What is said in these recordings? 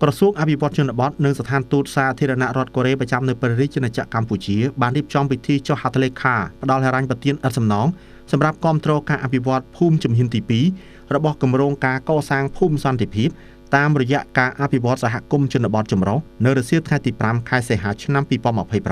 ក្រសួងអភិវឌ្ឍជនបទនិងស្ថានទូតសាធារណរដ្ឋកូរ៉េប្រចាំនៅព្រះរាជាណាចក្រកម្ពុជាបានរៀបចំពិធីចុះហត្ថលេខាផ្ដល់ហិរញ្ញប្បទានឥតសំណងសម្រាប់គាំទ្រការអភិវឌ្ឍភូមិជំហានទី2របស់គម្រោងការកសាងភូមិសន្តិភាពតាមរយៈការអភិវឌ្ឍសហគមន៍ជនបទចម្រុះនៅរសៀលថ្ងៃទី5ខែសីហាឆ្នាំ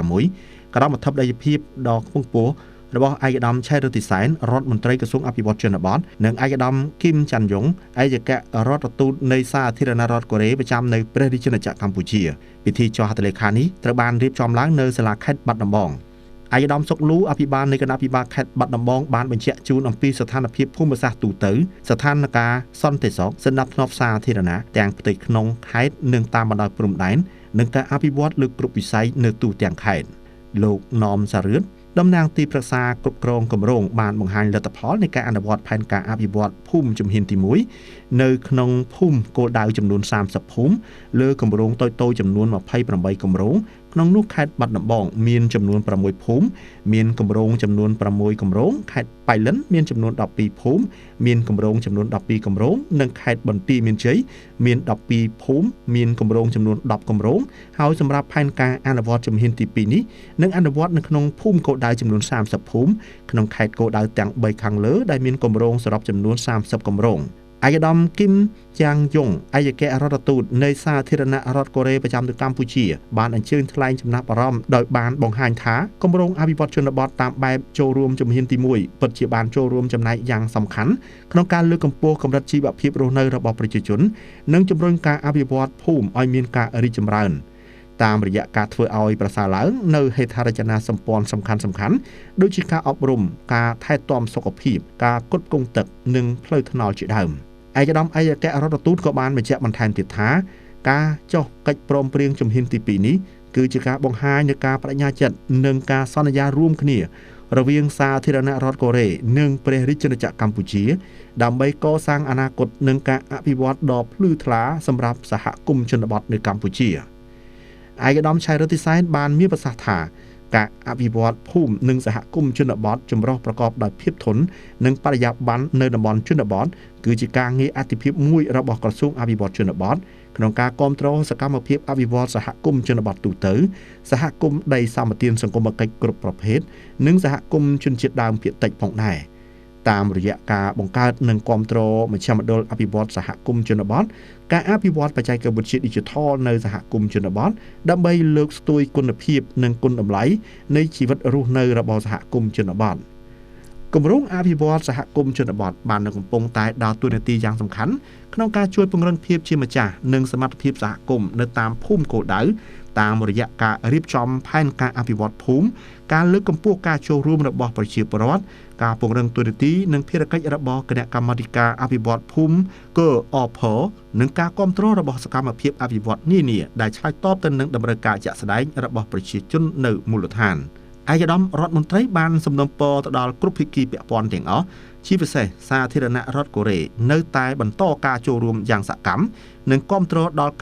2026ក្រោមអធិបតីភាពដ៏ខ្ពង់ខ្ពស់របស់ឯកឧត្តមឆៃរតិសែនរដ្ឋមន្ត្រីក្រសួងអភិវឌ្ឍជនបទនិងឯកឧត្តមគីមចាន់យុងឯកអគ្គរដ្ឋទូតនៃសាធារណរដ្ឋកូរ៉េប្រចាំនៅព្រះរាជាណាចក្រកម្ពុជាពិធីចុះហត្ថលេខានេះត្រូវបានរៀបចំឡើងនៅសាលាខេត្តបាត់ដំបងឯកឧត្តមសុកលូអភិបាលនៃគណៈអភិបាលខេត្តបាត់ដំបងបានបញ្ជាក់ជូនអំពីស្ថានភាពភូមិសាស្ត្រទូទៅស្ថានភាពសន្តិសុខសណ្ដាប់ធ្នាប់សាធារណៈទាំងផ្ទៃក្នុងខេត្តនិងតាមបណ្ដោយព្រំដែននិងការអភិវឌ្ឍលើគ្រប់វិស័យនៅទូទាំងខេត្តលោកណមសារឿនតំណាងទីប្រឹក្សាគ្រប់គ្រងគម្រោងបានបង្ហាញលទ្ធផលនៃការអនុវត្តផែនការអភិវឌ្ឍភូមិជំហានទី1នៅក្នុងភូមិគោលដៅចំនួន30ភូមិលើគម្រោងតូចៗចំនួន28គម្រោងក្នុងនោះខេត្តបាត់ដំបងមានចំនួន6ភូមិមានគម្រោងចំនួន6គម្រោងខេត្តបៃលិនមានចំនួន12ភូមិមានគម្រោងចំនួន12គម្រោងនិងខេត្តបន្ទាយមានជ័យមាន12ភូមិមានគម្រោងចំនួន10គម្រោងហើយសម្រាប់ផែនការអនុវត្តជំហានទី2នេះនឹងអនុវត្តនៅក្នុងភូមិគោលដៅចំនួន30ភូមិក្នុងខេត្តគោលដៅទាំង3ខាងលើដែលមានគម្រោងសរុបចំនួន30គម្រោងឯកឧត្តមគីមចាងយុងឯកអគ្គរដ្ឋទូតនៃសាធារណរដ្ឋកូរ៉េប្រចាំនៅកម្ពុជាបានអញ្ជើញថ្លែងចំណាប់អារម្មណ៍ដោយបានបង្ហាញថាគម្រោងអភិវឌ្ឍជនបទតាមបែបចូលរួមជំហានទី1ពិតជាបានចូលរួមចំណែកយ៉ាងសំខាន់ក្នុងការលើកកម្ពស់កម្រិតជីវភាពរស់នៅរបស់ប្រជាជននិងជំរុញការអភិវឌ្ឍភូមិឲ្យមានការរីកចម្រើនតាមរយៈការធ្វើឲ្យប្រសើរឡើងនៅហេដ្ឋារចនាសម្ព័ន្ធសំខាន់ៗដូចជាការអប់រំការថែទាំសុខភាពការផ្គត់ផ្គង់ទឹកនិងផ្លូវថ្នល់ជាដើមឯកឧត្តមឯកអគ្គរដ្ឋទូតក៏បានបញ្ជាក់បន្ថែមទៀតថាការចុះកិច្ចព្រមព្រៀងជំហានទី2នេះគឺជាការបង្ហាញនូវការបដិញ្ញាចិត្តនិងការសន្យារួមគ្នារវាងសាធារណរដ្ឋកូរ៉េនិងព្រះរាជាណាចក្រកម្ពុជាដើម្បីកសាងអនាគតនិងការអភិវឌ្ឍដ៏ភ្លឺថ្លាសម្រាប់សហគមន៍ជនបទនៅកម្ពុជាឯកឧត្តមឆៃរតិសែនបានមានប្រសាសន៍ថាការអភិវឌ្ឍភូមិនិងសហគមន៍ជនបទចម្រុះប្រកបដោយភាពធន់និងបរិយាបន្ននៅតំបន់ជនបទគឺជាការងារអាទិភាពមួយរបស់ក្រសួងអភិវឌ្ឍជនបទក្នុងការគ្រប់គ្រងសកម្មភាពអភិវឌ្ឍសហគមន៍ជនបទទូទៅសហគមន៍ដីសម្បត្តិសង្គមគិច្ចគ្រប់ប្រភេទនិងសហគមន៍ជនជាតិដើមភាគតិចផងដែរតាមរយៈការបង្កើតនិងគ្រប់គ្រងមជ្ឈមណ្ឌលអភិវឌ្ឍសហគមន៍ជនបទការអភិវឌ្ឍបច្ចេកវិទ្យា Digital នៅសហគមន៍ជនបទដើម្បីលើកស្ទួយគុណភាពនិងគុណតម្លៃនៃជីវិតរស់នៅរបស់សហគមន៍ជនបទគម្រោងអភិវឌ្ឍសហគមន៍ជនបទបាននឹងកំពុងតែដើរតួនាទីយ៉ាងសំខាន់ក្នុងការជួយពង្រឹងភាពជាម្ចាស់និងសមត្ថភាពសហគមន៍នៅតាមភូមិគោលដៅតាមរយៈការរៀបចំផែនការអភិវឌ្ឍភូមិការលើកកម្ពស់ការចូលរួមរបស់ប្រជាពលរដ្ឋការពង្រឹងតួនាទីនិងភារកិច្ចរបស់គណៈកម្មាធិការអភិវឌ្ឍភូមិKOPនិងការគ្រប់គ្រងរបស់សកម្មភាពអភិវឌ្ឍនានាដែលឆ្លើយតបទៅនឹងតម្រូវការជាក់ស្ដែងរបស់ប្រជាជននៅមូលដ្ឋានឯកឧត្តមរដ្ឋមន្ត្រីបានសំណូមពរទៅដល់គ្រប់ភាគីពាក់ព័ន្ធទាំងអស់ជាពិសេសសាធារណរដ្ឋកូរ៉េនៅតែបន្តការចូលរួមយ៉ាងសកម្មនិងគ្រប់គ្រងដល់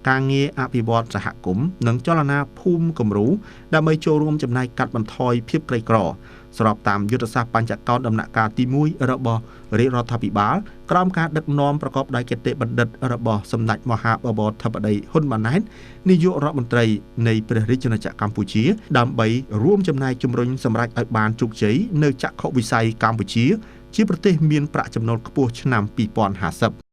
ការងារអភិវឌ្ឍសហគមន៍និងចលនាភូមិគំរូដើម្បីចូលរួមចំណែកកាត់បន្ថយភាពក្រីក្រស្របតាមយុទ្ធសាស្ត្របញ្ចកោណដំណាក់កាលទី1របស់រាជរដ្ឋាភិបាលក្រោមការដឹកនាំប្រកបដោយគតិបណ្ឌិតរបស់សម្ដេចមហាបវរធិបតីហ៊ុនម៉ាណែតនាយករដ្ឋមន្ត្រីនៃព្រះរាជាណាចក្រកម្ពុជាដើម្បីរួមចំណែកជំរុញសម្រេចឲ្យបានជោគជ័យនៅចក្ខុវិស័យកម្ពុជាជាប្រទេសមានប្រាក់ចំណូលខ្ពស់ឆ្នាំ2050